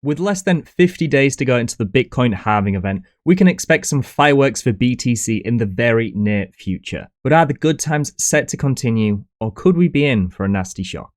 With less than 50 days to go into the Bitcoin halving event, we can expect some fireworks for BTC in the very near future. But are the good times set to continue, or could we be in for a nasty shock?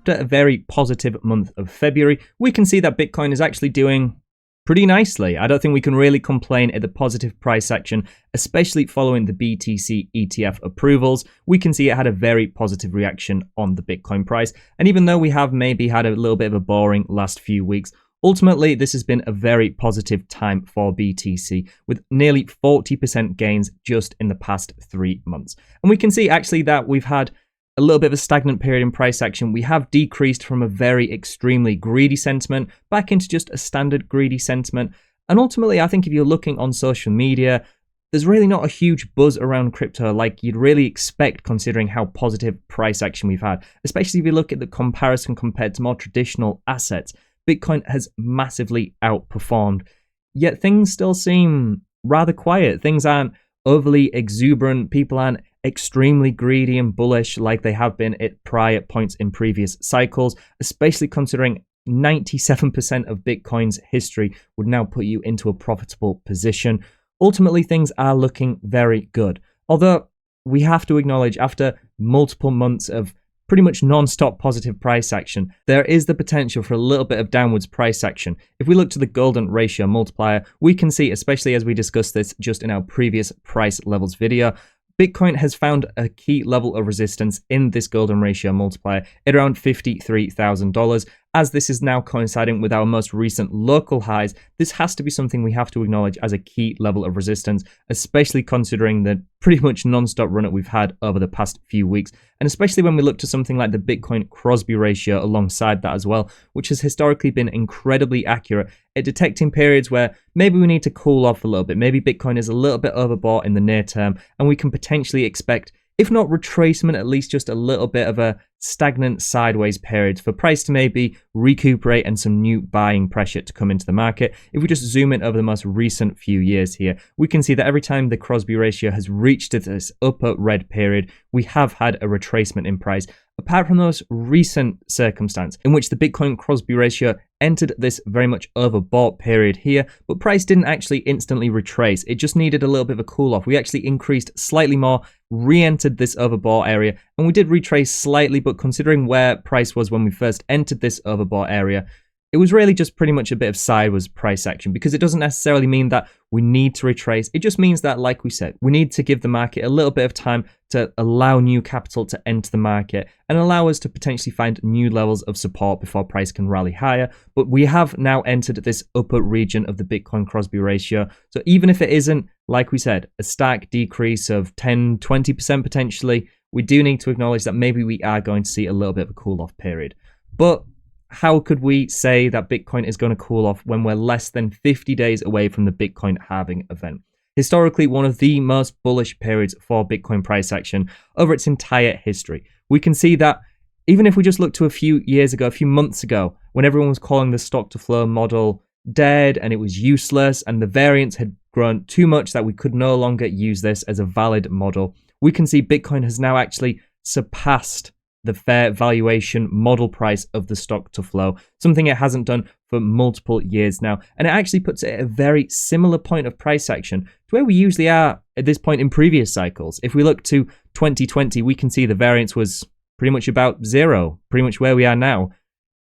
After a very positive month of February, we can see that Bitcoin is actually doing pretty nicely. I don't think we can really complain at the positive price action, especially following the BTC ETF approvals. We can see it had a very positive reaction on the Bitcoin price. And even though we have maybe had a little bit of a boring last few weeks, ultimately this has been a very positive time for BTC with nearly 40% gains just in the past 3 months. And we can see actually that we've had a little bit of a stagnant period in price action. We have decreased from a very extremely greedy sentiment back into just a standard greedy sentiment. And ultimately, I think if you're looking on social media, there's really not a huge buzz around crypto like you'd really expect considering how positive price action we've had, especially if you look at the comparison compared to more traditional assets. Bitcoin has massively outperformed, yet things still seem rather quiet. Things aren't overly exuberant. People aren't extremely greedy and bullish like they have been at prior points in previous cycles, especially considering 97% of Bitcoin's history would now put you into a profitable position. Ultimately, things are looking very good. Although we have to acknowledge after multiple months of pretty much non-stop positive price action, there is the potential for a little bit of downwards price action. If we look to the golden ratio multiplier, we can see, especially as we discussed this just in our previous price levels video, Bitcoin has found a key level of resistance in this golden ratio multiplier at around $53,000. As this is now coinciding with our most recent local highs, this has to be something we have to acknowledge as a key level of resistance, especially considering the pretty much non-stop run-up we've had over the past few weeks. And especially when we look to something like the Bitcoin Crosby ratio alongside that as well, which has historically been incredibly accurate at detecting periods where maybe we need to cool off a little bit. Maybe Bitcoin is a little bit overbought in the near term, and we can potentially expect, if not retracement, at least just a little bit of a stagnant sideways period for price to maybe recuperate and some new buying pressure to come into the market. If we just zoom in over the most recent few years here, we can see that every time the Crosby ratio has reached this upper red period, we have had a retracement in price. Apart from those recent circumstances in which the Bitcoin Crosby ratio entered this very much overbought period here, but price didn't actually instantly retrace. It just needed a little bit of a cool off. We actually increased slightly more, re-entered this overbought area, and we did retrace slightly, but considering where price was when we first entered this overbought area, it was really just pretty much a bit of sideways price action, because it doesn't necessarily mean that we need to retrace. It just means that, like we said, we need to give the market a little bit of time to allow new capital to enter the market and allow us to potentially find new levels of support before price can rally higher. But we have now entered this upper region of the Bitcoin Crosby ratio. So even if it isn't, like we said, a stark decrease of 10, 20% potentially, we do need to acknowledge that maybe we are going to see a little bit of a cool off period. But how could we say that Bitcoin is going to cool off when we're less than 50 days away from the Bitcoin halving event? Historically, one of the most bullish periods for Bitcoin price action over its entire history. We can see that even if we just look to a few years ago, a few months ago, when everyone was calling the stock to flow model dead and it was useless and the variance had grown too much that we could no longer use this as a valid model, we can see Bitcoin has now actually surpassed the fair valuation model price of the stock to flow, something it hasn't done for multiple years now. And it actually puts it at a very similar point of price action to where we usually are at this point in previous cycles. If we look to 2020, we can see the variance was pretty much about zero, pretty much where we are now,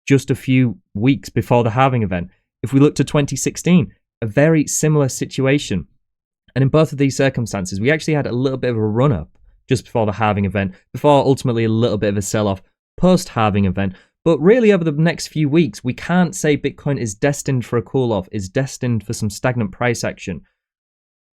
just a few weeks before the halving event. If we look to 2016, a very similar situation. And in both of these circumstances, we actually had a little bit of a run-up just before the halving event, before ultimately a little bit of a sell-off post-halving event. But really over the next few weeks, we can't say Bitcoin is destined for a cool-off, is destined for some stagnant price action,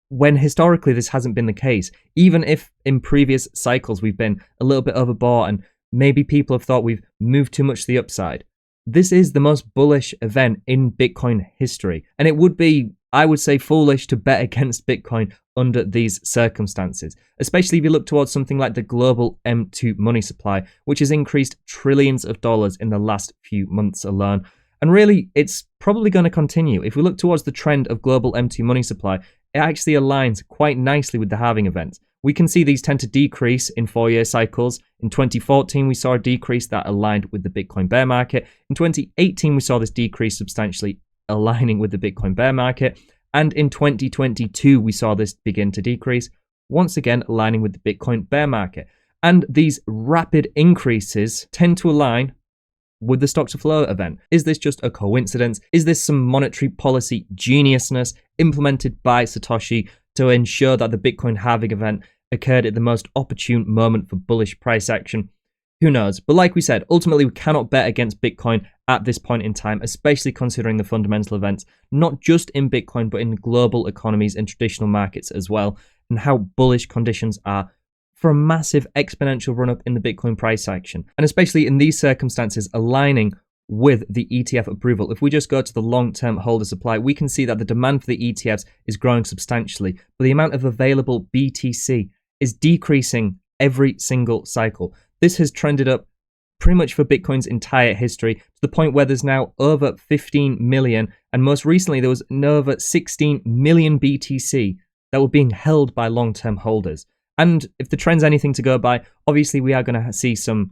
when historically this hasn't been the case. Even if in previous cycles we've been a little bit overbought and maybe people have thought we've moved too much to the upside, this is the most bullish event in Bitcoin history. And it would be, I would say, foolish to bet against Bitcoin under these circumstances, especially if you look towards something like the global M2 money supply, which has increased trillions of dollars in the last few months alone. And really, it's probably going to continue. If we look towards the trend of global M2 money supply, it actually aligns quite nicely with the halving events. we can see these tend to decrease in 4-year cycles. In 2014, we saw a decrease that aligned with the Bitcoin bear market. In 2018, we saw this decrease substantially aligning with the Bitcoin bear market. And in 2022, we saw this begin to decrease, once again aligning with the Bitcoin bear market. And these rapid increases tend to align with the stock to flow event. Is this just a coincidence? Is this some monetary policy geniusness implemented by Satoshi to ensure that the Bitcoin halving event occurred at the most opportune moment for bullish price action? Who knows? But like we said, ultimately we cannot bet against Bitcoin at this point in time, especially considering the fundamental events, not just in Bitcoin, but in global economies and traditional markets as well, and how bullish conditions are for a massive exponential run-up in the Bitcoin price action. And especially in these circumstances, aligning with the ETF approval. If we just go to the long-term holder supply, we can see that the demand for the ETFs is growing substantially, but the amount of available BTC is decreasing every single cycle. This has trended up pretty much for Bitcoin's entire history to the point where there's now over 15 million, and most recently there was over 16 million BTC that were being held by long-term holders. And if the trend's anything to go by, obviously we are going to see some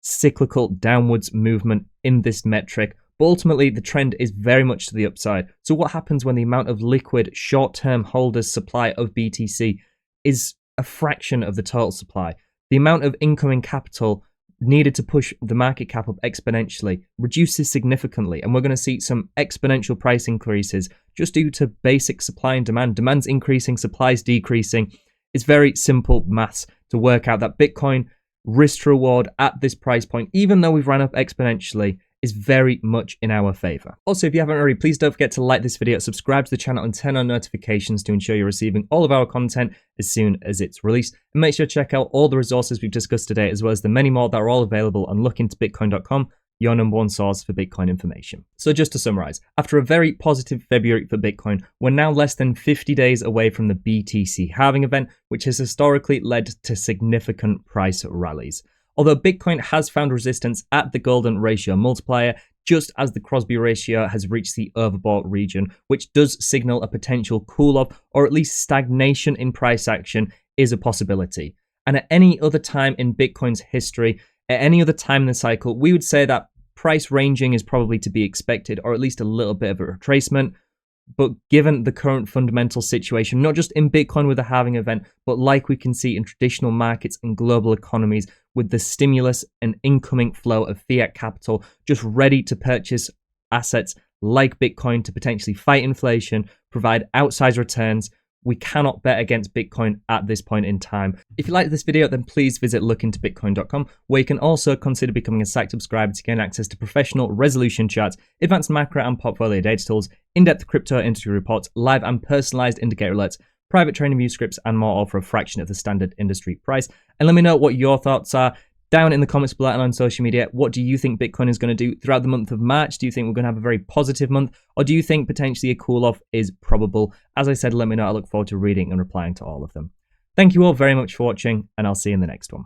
cyclical downwards movement in this metric, but ultimately the trend is very much to the upside. So what happens when the amount of liquid short-term holders supply of BTC is a fraction of the total supply? The amount of incoming capital needed to push the market cap up exponentially reduces significantly, and we're going to see some exponential price increases just due to basic supply and demand. Demand's increasing, supply's decreasing. It's very simple maths to work out that Bitcoin risk to reward at this price point, even though we've ran up exponentially, is very much in our favor. Also, if you haven't already, please don't forget to like this video, subscribe to the channel, and turn on notifications to ensure you're receiving all of our content as soon as it's released. And make sure to check out all the resources we've discussed today, as well as the many more that are all available on lookintobitcoin.com, your #1 source for Bitcoin information. So just to summarize, after a very positive February for Bitcoin, we're now less than 50 days away from the BTC halving event, which has historically led to significant price rallies. Although Bitcoin has found resistance at the golden ratio multiplier, just as the Crosby ratio has reached the overbought region, which does signal a potential cool-off or at least stagnation in price action is a possibility. And at any other time in Bitcoin's history, at any other time in the cycle, we would say that price ranging is probably to be expected, or at least a little bit of a retracement. But given the current fundamental situation, not just in Bitcoin with the halving event, but like we can see in traditional markets and global economies with the stimulus and incoming flow of fiat capital just ready to purchase assets like Bitcoin to potentially fight inflation, provide outsized returns, we cannot bet against Bitcoin at this point in time. If you like this video, then please visit lookintobitcoin.com, where you can also consider becoming a site subscriber to gain access to professional resolution charts, advanced macro and portfolio data tools, in-depth crypto industry reports, live and personalized indicator alerts, private TradingView scripts, and more, all for a fraction of the standard industry price. And let me know what your thoughts are down in the comments below and on social media. What do you think Bitcoin is going to do throughout the month of March? Do you think we're going to have a very positive month, or do you think potentially a cool-off is probable? As I said, let me know. I look forward to reading and replying to all of them. Thank you all very much for watching, and I'll see you in the next one.